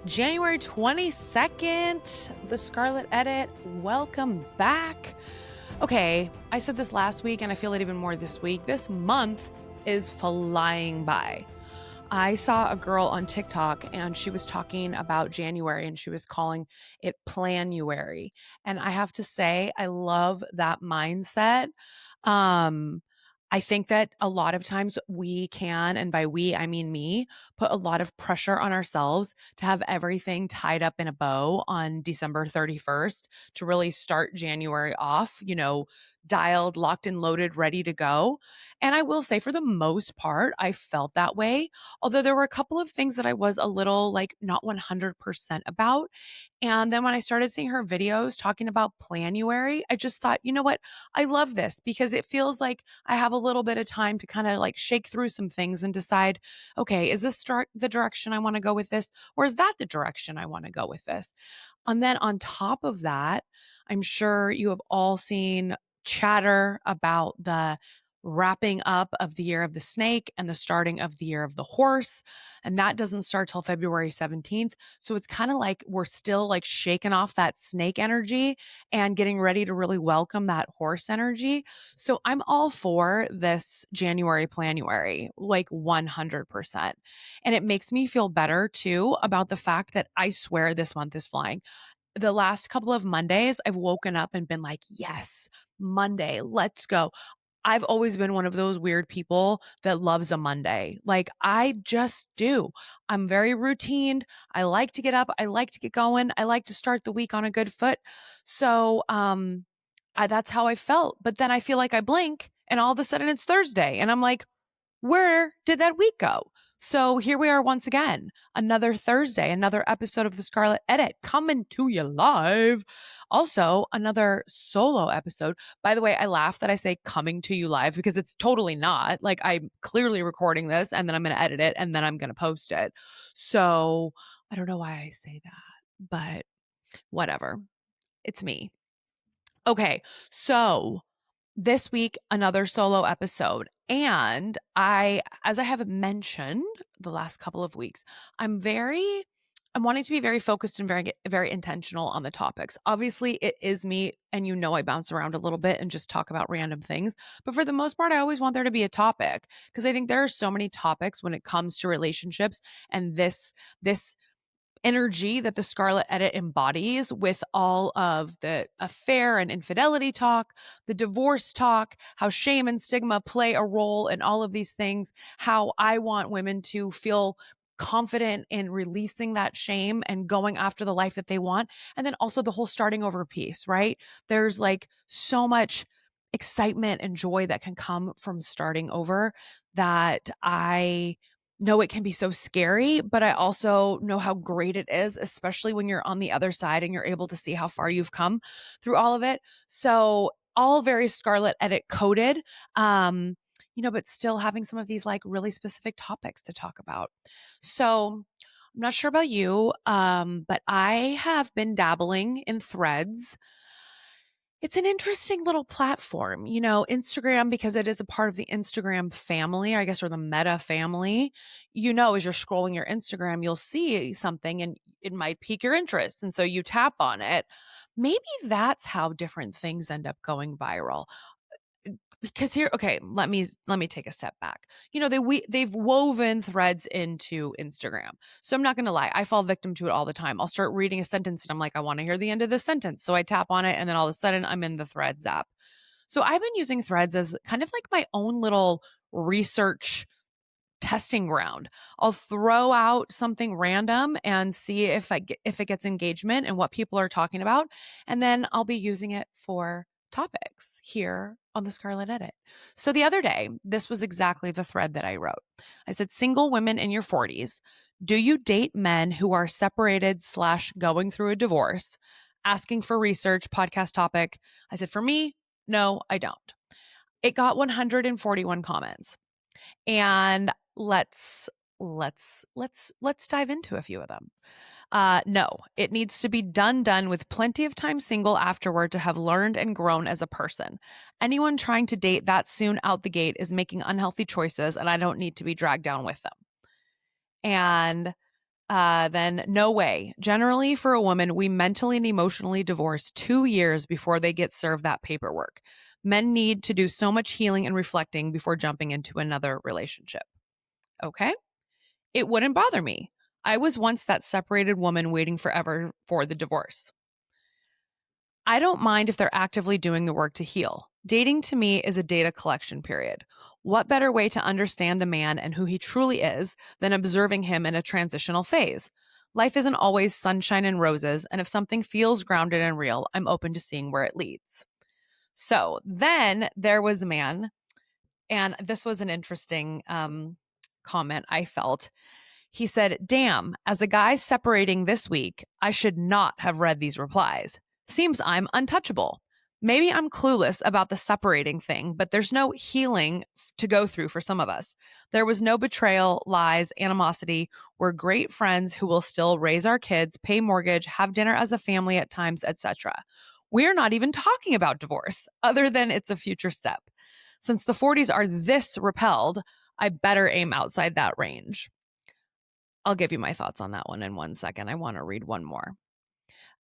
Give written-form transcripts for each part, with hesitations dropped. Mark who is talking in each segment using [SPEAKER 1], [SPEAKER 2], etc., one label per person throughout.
[SPEAKER 1] January 22nd, the Scarlet Edit. Welcome back. Okay, I said this last week and I feel it even more this week. This month is flying by. I saw a girl on TikTok and she was talking about January and she was calling it Planuary. And I have to say, I love that mindset. I think that a lot of times we can, and by we, I mean me, put a lot of pressure on ourselves to have everything tied up in a bow on December 31st to really start January off, dialed, locked and loaded, ready to go. And I will say, for the most part, I felt that way. Although there were a couple of things that I was a little like not 100% about. And then when I started seeing her videos talking about Planuary, I just thought, you know what? I love this because it feels like I have a little bit of time to kind of like shake through some things and decide, okay, is this the direction I want to go with this? Or is that the direction I want to go with this? And then on top of that, I'm sure you have all seen chatter about the wrapping up of the year of the snake and the starting of the year of the horse. And that doesn't start till February 17th. So it's kind of like we're still like shaking off that snake energy and getting ready to really welcome that horse energy. So I'm all for this January Planuary, like 100%. And it makes me feel better too about the fact that I swear this month is flying. The last couple of Mondays, I've woken up and been like, yes, Monday, let's go. I've always been one of those weird people that loves a Monday. Like I just do. I'm very routine. I like to get up. I like to get going. I like to start the week on a good foot. So, that's how I felt. But then I feel like I blink and all of a sudden it's Thursday and I'm like, where did that week go? So here we are once again, another Thursday, another episode of the Scarlet Edit coming to you live. Also, another solo episode. By the way, I laugh that I say coming to you live because it's totally not. Like I'm clearly recording this and then I'm going to edit it and then I'm going to post it. So I don't know why I say that, but whatever. It's me. Okay. So this week, another solo episode. And as I have mentioned the last couple of weeks, I'm wanting to be very focused and very, very intentional on the topics. Obviously, it is me, and I bounce around a little bit and just talk about random things. But for the most part, I always want there to be a topic because I think there are so many topics when it comes to relationships and this energy that the Scarlet Edit embodies with all of the affair and infidelity talk, the divorce talk, how shame and stigma play a role in all of these things, how I want women to feel confident in releasing that shame and going after the life that they want. And then also the whole starting over piece, right? There's like so much excitement and joy that can come from starting over that I know it can be so scary, but I also know how great it is, especially when you're on the other side and you're able to see how far you've come through all of it. So all very Scarlet Edit coded, but still having some of these like really specific topics to talk about. So I'm not sure about you, but I have been dabbling in Threads. It's an interesting little platform, Instagram, because it is a part of the Instagram family, I guess, or the Meta family. As you're scrolling your Instagram, you'll see something and it might pique your interest. And so you tap on it. Maybe that's how different things end up going viral. Because okay, let me take a step back. They've woven Threads into Instagram. So I'm not going to lie, I fall victim to it all the time. I'll start reading a sentence and I'm like, I want to hear the end of this sentence. So I tap on it and then all of a sudden I'm in the Threads app. So I've been using Threads as kind of like my own little research testing ground. I'll throw out something random and see if it gets engagement and what people are talking about, and then I'll be using it for topics here on the Scarlet Edit. So the other day, this was exactly the thread that I wrote. I said, single women in your 40s, do you date men who are separated / going through a divorce? Asking for research, podcast topic. I said, for me, no, I don't. It got 141 comments. And let's dive into a few of them. No, it needs to be done with plenty of time single afterward to have learned and grown as a person. Anyone trying to date that soon out the gate is making unhealthy choices, and I don't need to be dragged down with them. And then no way. Generally, for a woman, we mentally and emotionally divorce 2 years before they get served that paperwork. Men need to do so much healing and reflecting before jumping into another relationship. Okay. It wouldn't bother me. I was once that separated woman waiting forever for the divorce. I don't mind if they're actively doing the work to heal. Dating to me is a data collection period. What better way to understand a man and who he truly is than observing him in a transitional phase? Life isn't always sunshine and roses, and if something feels grounded and real, I'm open to seeing where it leads. So then there was a man, and this was an interesting comment I felt. He said, "Damn, as a guy separating this week, I should not have read these replies. Seems I'm untouchable. Maybe I'm clueless about the separating thing, but there's no healing to go through for some of us. There was no betrayal, lies, animosity. We're great friends who will still raise our kids, pay mortgage, have dinner as a family at times, etc. We're not even talking about divorce, other than it's a future step. Since the 40s are this repelled, I better aim outside that range." I'll give you my thoughts on that one in 1 second. I want to read one more.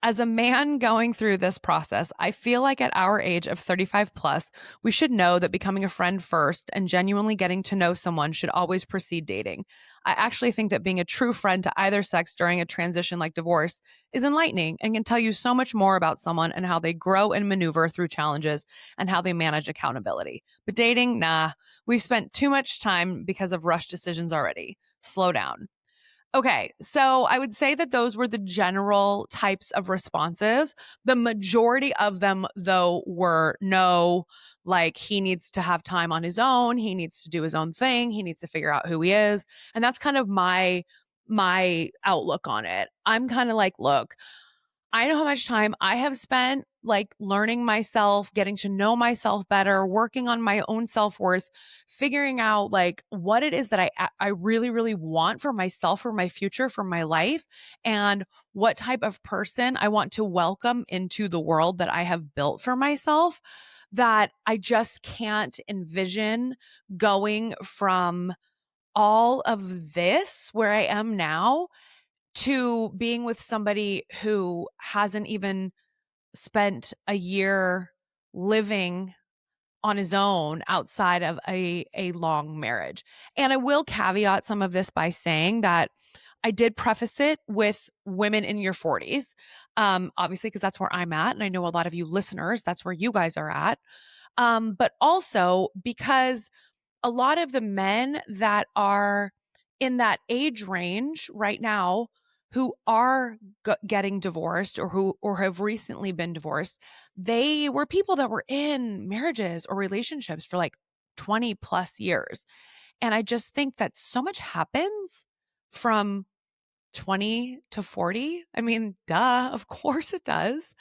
[SPEAKER 1] As a man going through this process, I feel like at our age of 35 plus, we should know that becoming a friend first and genuinely getting to know someone should always precede dating. I actually think that being a true friend to either sex during a transition like divorce is enlightening and can tell you so much more about someone and how they grow and maneuver through challenges and how they manage accountability. But dating, nah, we've spent too much time because of rushed decisions already. Slow down. Okay, so I would say that those were the general types of responses. The majority of them, though, were no, like he needs to have time on his own, he needs to do his own thing, he needs to figure out who he is. And that's kind of my outlook on it. I'm kind of like, look, I know how much time I have spent like learning myself, getting to know myself better, working on my own self-worth, figuring out like what it is that I really really want for myself, for my future, for my life, and what type of person I want to welcome into the world that I have built for myself, that I just can't envision going from all of this where I am now to being with somebody who hasn't even spent a year living on his own outside of a long marriage. And I will caveat some of this by saying that I did preface it with women in your 40s, obviously, because that's where I'm at. And I know a lot of you listeners, that's where you guys are at. But also because a lot of the men that are in that age range right now who are getting divorced or have recently been divorced, they were people that were in marriages or relationships for like 20 plus years. And I just think that so much happens from 20 to 40. I mean, duh, of course it does.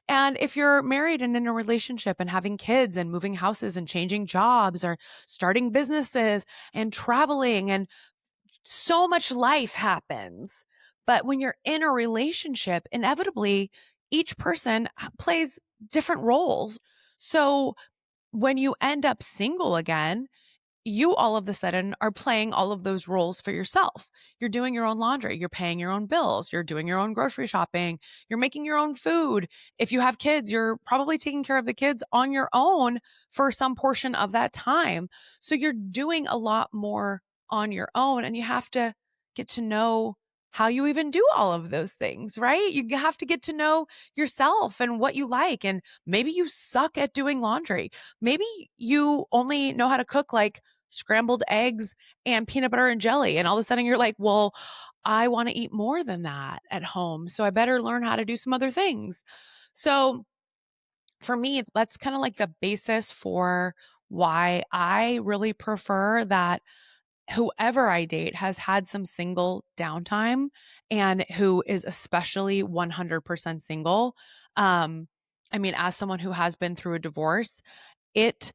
[SPEAKER 1] And if you're married and in a relationship and having kids and moving houses and changing jobs or starting businesses and traveling, and so much life happens. But when you're in a relationship, inevitably, each person plays different roles. So when you end up single again, you all of a sudden are playing all of those roles for yourself. You're doing your own laundry, you're paying your own bills, you're doing your own grocery shopping, you're making your own food. If you have kids, you're probably taking care of the kids on your own for some portion of that time. So you're doing a lot more on your own, and you have to get to know how you even do all of those things, right? You have to get to know yourself and what you like. And maybe you suck at doing laundry. Maybe you only know how to cook like scrambled eggs and peanut butter and jelly. And all of a sudden you're like, well, I want to eat more than that at home. So I better learn how to do some other things. So for me, that's kind of like the basis for why I really prefer that whoever I date has had some single downtime and who is especially 100% single. I mean, as someone who has been through a divorce, it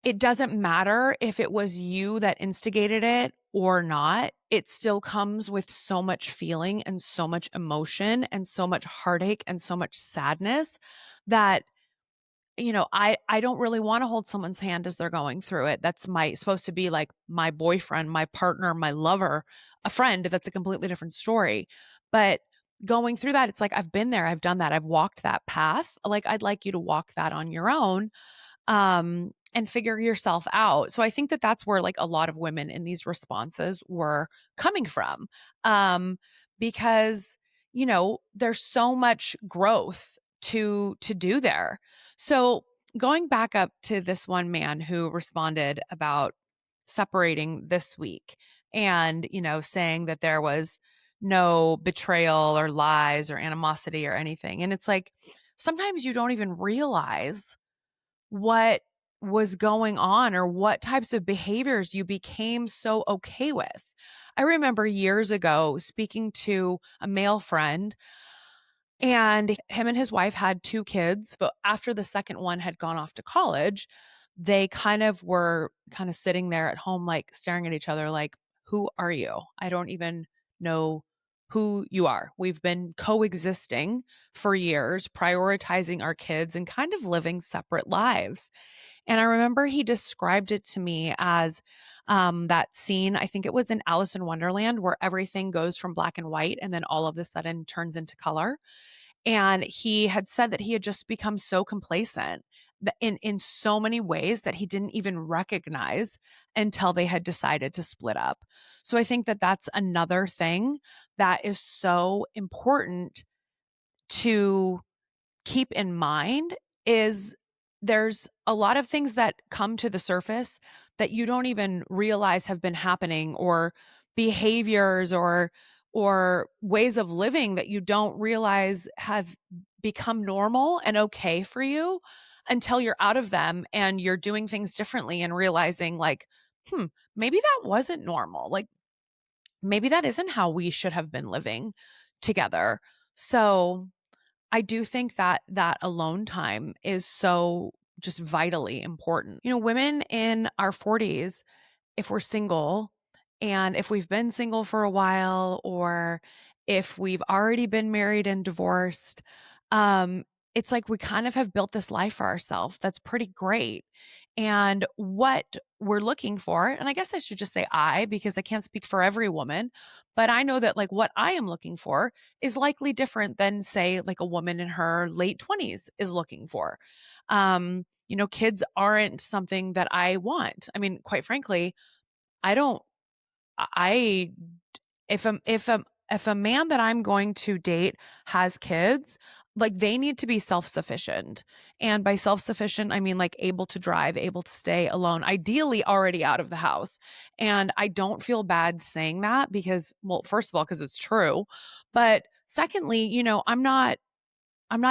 [SPEAKER 1] it doesn't matter if it was you that instigated it or not. It still comes with so much feeling and so much emotion and so much heartache and so much sadness that I don't really want to hold someone's hand as they're going through it. That's my supposed to be like my boyfriend, my partner, my lover, a friend. That's a completely different story. But going through that, it's like I've been there, I've done that, I've walked that path. Like I'd like you to walk that on your own, and figure yourself out. So I think that that's where like a lot of women in these responses were coming from, because there's so much growth to do there. So going back up to this one man who responded about separating this week and saying that there was no betrayal or lies or animosity or anything, and it's like sometimes you don't even realize what was going on or what types of behaviors you became so okay with. I remember years ago speaking to a male friend, and him and his wife had two kids, but after the second one had gone off to college, they were kind of sitting there at home, like staring at each other, like, who are you? I don't even know who you are. We've been coexisting for years, prioritizing our kids and kind of living separate lives. And I remember he described it to me as that scene, I think it was in Alice in Wonderland, where everything goes from black and white and then all of a sudden turns into color. And he had said that he had just become so complacent that in so many ways that he didn't even recognize until they had decided to split up. So I think that that's another thing that is so important to keep in mind is there's a lot of things that come to the surface that you don't even realize have been happening, or behaviors or ways of living that you don't realize have become normal and okay for you until you're out of them and you're doing things differently and realizing like, hmm, maybe that wasn't normal. Like maybe that isn't how we should have been living together. So I do think that that alone time is so just vitally important. Women in our 40s, if we're single and if we've been single for a while, or if we've already been married and divorced, um, it's like we kind of have built this life for ourselves. That's pretty great. And what we're looking for, and I guess I should just say I, because I can't speak for every woman, but I know that like what I am looking for is likely different than say like a woman in her late 20s is looking for. Kids aren't something that I want. I mean, quite frankly, I don't I if a man that I'm going to date has kids, like they need to be self-sufficient. And by self-sufficient, I mean like able to drive, able to stay alone, ideally already out of the house. And I don't feel bad saying that because, well, first of all, because it's true. But secondly, I'm not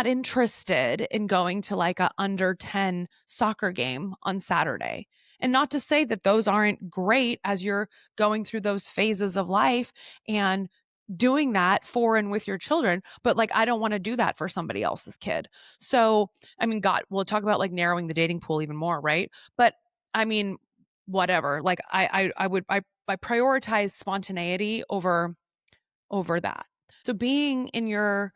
[SPEAKER 1] interested in going to like a under 10 soccer game on Saturday. And not to say that those aren't great as you're going through those phases of life and doing that for and with your children, but like I don't want to do that for somebody else's kid. So, I mean, God, we'll talk about like narrowing the dating pool even more, right? But I mean, whatever. Like I prioritize spontaneity over that. So being in your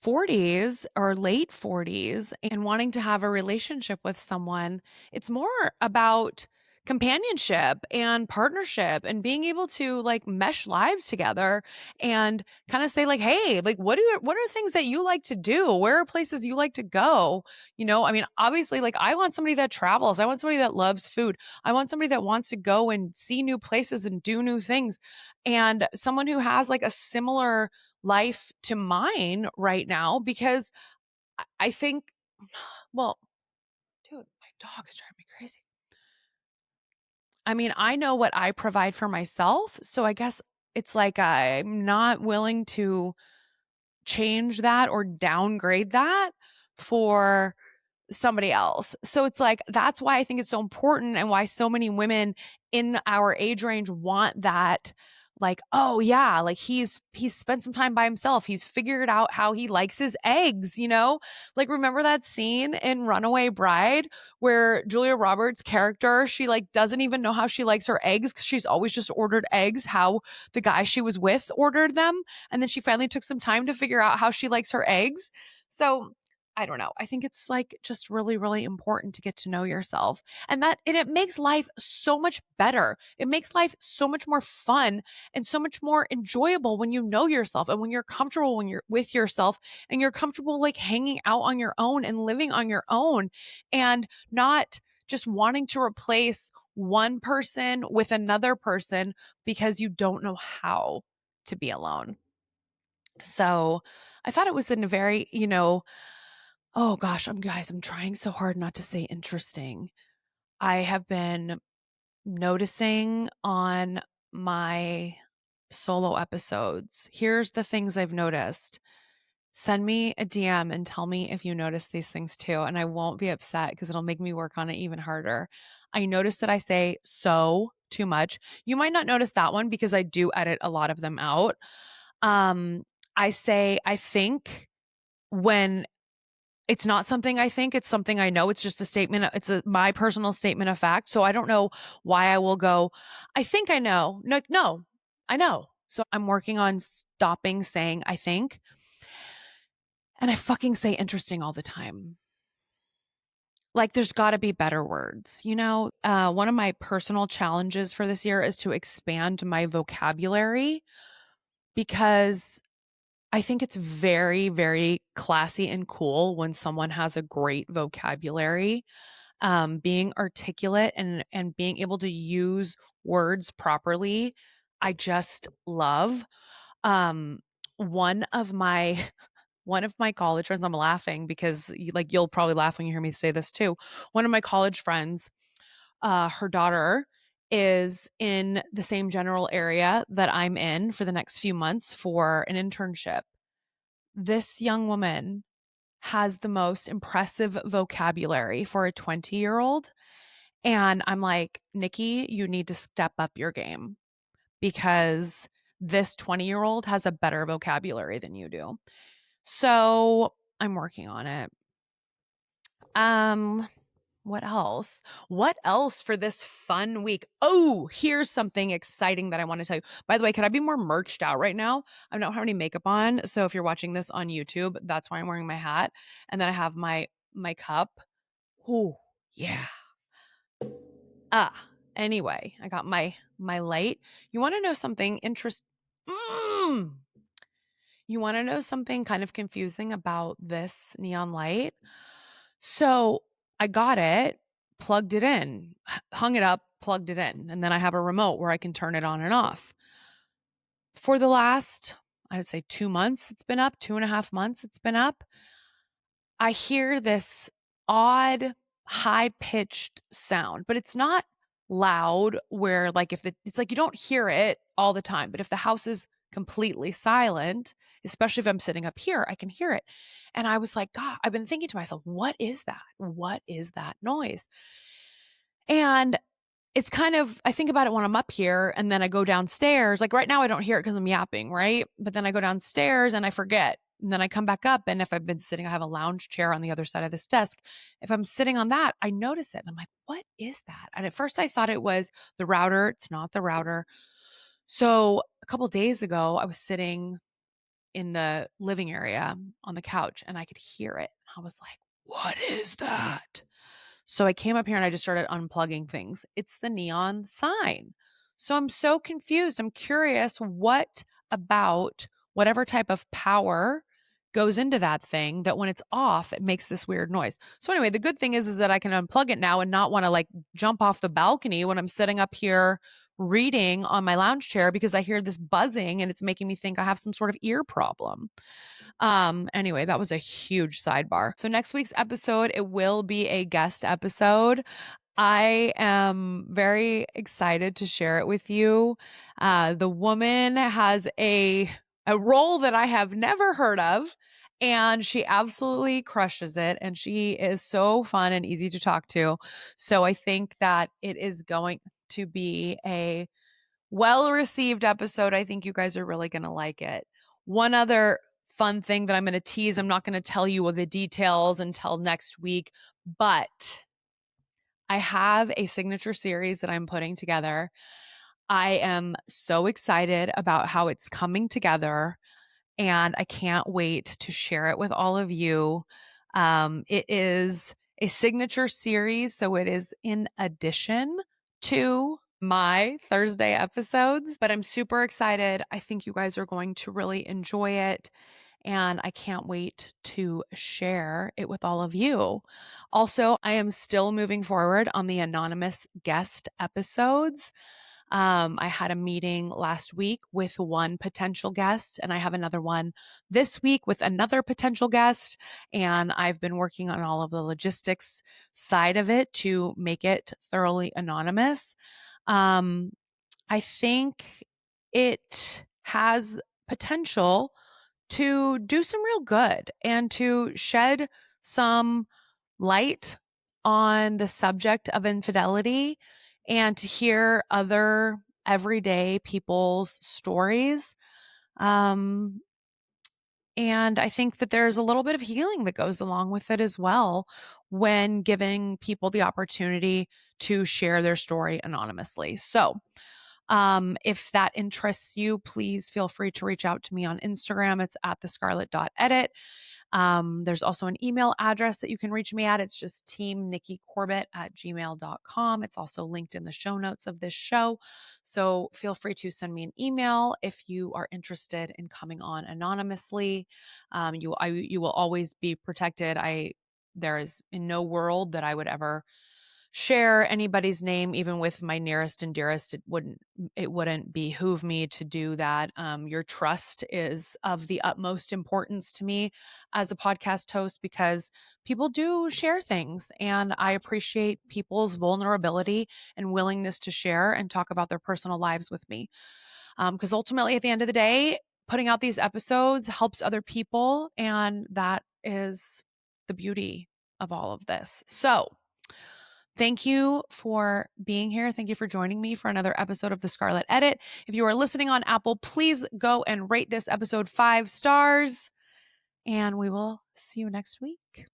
[SPEAKER 1] 40s or late 40s and wanting to have a relationship with someone, it's more about companionship and partnership and being able to like mesh lives together and kind of say like, hey, like what are things that you like to do? Where are places you like to go? I mean, obviously like I want somebody that travels. I want somebody that loves food. I want somebody that wants to go and see new places and do new things, and someone who has like a similar life to mine right now, because I think, well, dude, my dog is driving me crazy. I mean, I know what I provide for myself. So I guess it's like I'm not willing to change that or downgrade that for somebody else. So it's like, that's why I think it's so important and why so many women in our age range want that. Like, oh yeah, like he's spent some time by himself. He's figured out how he likes his eggs. Like remember that scene in Runaway Bride where Julia Roberts' character, she like doesn't even know how she likes her eggs because she's always just ordered eggs how the guy she was with ordered them. And then she finally took some time to figure out how she likes her eggs. So I don't know. I think it's like just really, really important to get to know yourself. And it makes life so much better. It makes life so much more fun and so much more enjoyable when you know yourself and when you're comfortable when you're with yourself and you're comfortable like hanging out on your own and living on your own and not just wanting to replace one person with another person because you don't know how to be alone. So I thought it was in a very, oh gosh, I'm trying so hard not to say interesting. I have been noticing on my solo episodes. Here's the things I've noticed. Send me a DM and tell me if you notice these things too. And I won't be upset because it'll make me work on it even harder. I notice that I say so too much. You might not notice that one because I do edit a lot of them out. I say, I think when it's not something I think, it's something I know. It's just a statement. It's my personal statement of fact. So I don't know why I will go, I think I know. No, I know. So I'm working on stopping saying I think. And I fucking say interesting all the time. Like there's got to be better words. One of my personal challenges for this year is to expand my vocabulary because I think it's very, very classy and cool when someone has a great vocabulary. Being articulate and being able to use words properly, I just love. Um, one of my one of my college friends, I'm laughing because you'll probably laugh when you hear me say this too. One of my college friends, her daughter is in the same general area that I'm in for the next few months for an internship. This young woman has the most impressive vocabulary for a 20-year-old. And I'm like, Nikki, you need to step up your game because this 20-year-old has a better vocabulary than you do. So I'm working on it. What else? What else for this fun week? Oh, here's something exciting that I want to tell you. By the way, could I be more merched out right now? I don't have any makeup on. So if you're watching this on YouTube, that's why I'm wearing my hat. And then I have my cup. Oh, yeah. Anyway, I got my light. You want to know something interesting? You want to know something kind of confusing about this neon light? So I got it, plugged it in, hung it up, plugged it in, and then I have a remote where I can turn it on and off. For the last, I'd say 2 months, it's been up, 2.5 months, it's been up. I hear this odd, high pitched sound, but it's not loud where like it's like you don't hear it all the time, but if the house is completely silent, especially if I'm sitting up here, I can hear it. And I was like, God, I've been thinking to myself, what is that? What is that noise? And it's kind of, I think about it when I'm up here and then I go downstairs. Like right now, I don't hear it because I'm yapping, right? But then I go downstairs and I forget. And then I come back up. And if I've been sitting, I have a lounge chair on the other side of this desk. If I'm sitting on that, I notice it. And I'm like, what is that? And at first I thought it was the router. It's not the router. So a couple days ago, I was sitting in the living area on the couch and I could hear it. I was like, what is that? So I came up here and I just started unplugging things. It's the neon sign. So I'm so confused. I'm curious what about whatever type of power goes into that thing that when it's off, it makes this weird noise. So anyway, the good thing is that I can unplug it now and not want to like jump off the balcony when I'm sitting up here reading on my lounge chair because I hear this buzzing and it's making me think I have some sort of ear problem. Anyway, that was a huge sidebar. So next week's episode, it will be a guest episode. I am very excited to share it with you. The woman has a role that I have never heard of, and she absolutely crushes it. And she is so fun and easy to talk to. So I think that it is going to be a well-received episode. I think you guys are really going to like it. One other fun thing that I'm going to tease, I'm not going to tell you the details until next week, but I have a signature series that I'm putting together. I am so excited about how it's coming together, and I can't wait to share it with all of you. It is a signature series, so it is in addition to my Thursday episodes, but I'm super excited. I think you guys are going to really enjoy it, and I can't wait to share it with all of you. Also, I am still moving forward on the anonymous guest episodes. I had a meeting last week with one potential guest, and I have another one this week with another potential guest. And I've been working on all of the logistics side of it to make it thoroughly anonymous. I think it has potential to do some real good and to shed some light on the subject of infidelity and to hear other everyday people's stories. Um, and I think that there's a little bit of healing that goes along with it as well when giving people the opportunity to share their story anonymously. So, if that interests you, please feel free to reach out to me on Instagram. It's at thescarlet.edit. There's also an email address that you can reach me at. It's just teamnikkicorbett@gmail.com. It's also linked in the show notes of this show. So feel free to send me an email if you are interested in coming on anonymously. You will always be protected. There is in no world that I would ever share anybody's name, even with my nearest and dearest. It wouldn't behoove me to do that. Your trust is of the utmost importance to me as a podcast host because people do share things, and I appreciate people's vulnerability and willingness to share and talk about their personal lives with me. Because ultimately, at the end of the day, putting out these episodes helps other people, and that is the beauty of all of this. So, thank you for being here. Thank you for joining me for another episode of The Scarlet Edit. If you are listening on Apple, please go and rate this episode 5 stars, and we will see you next week.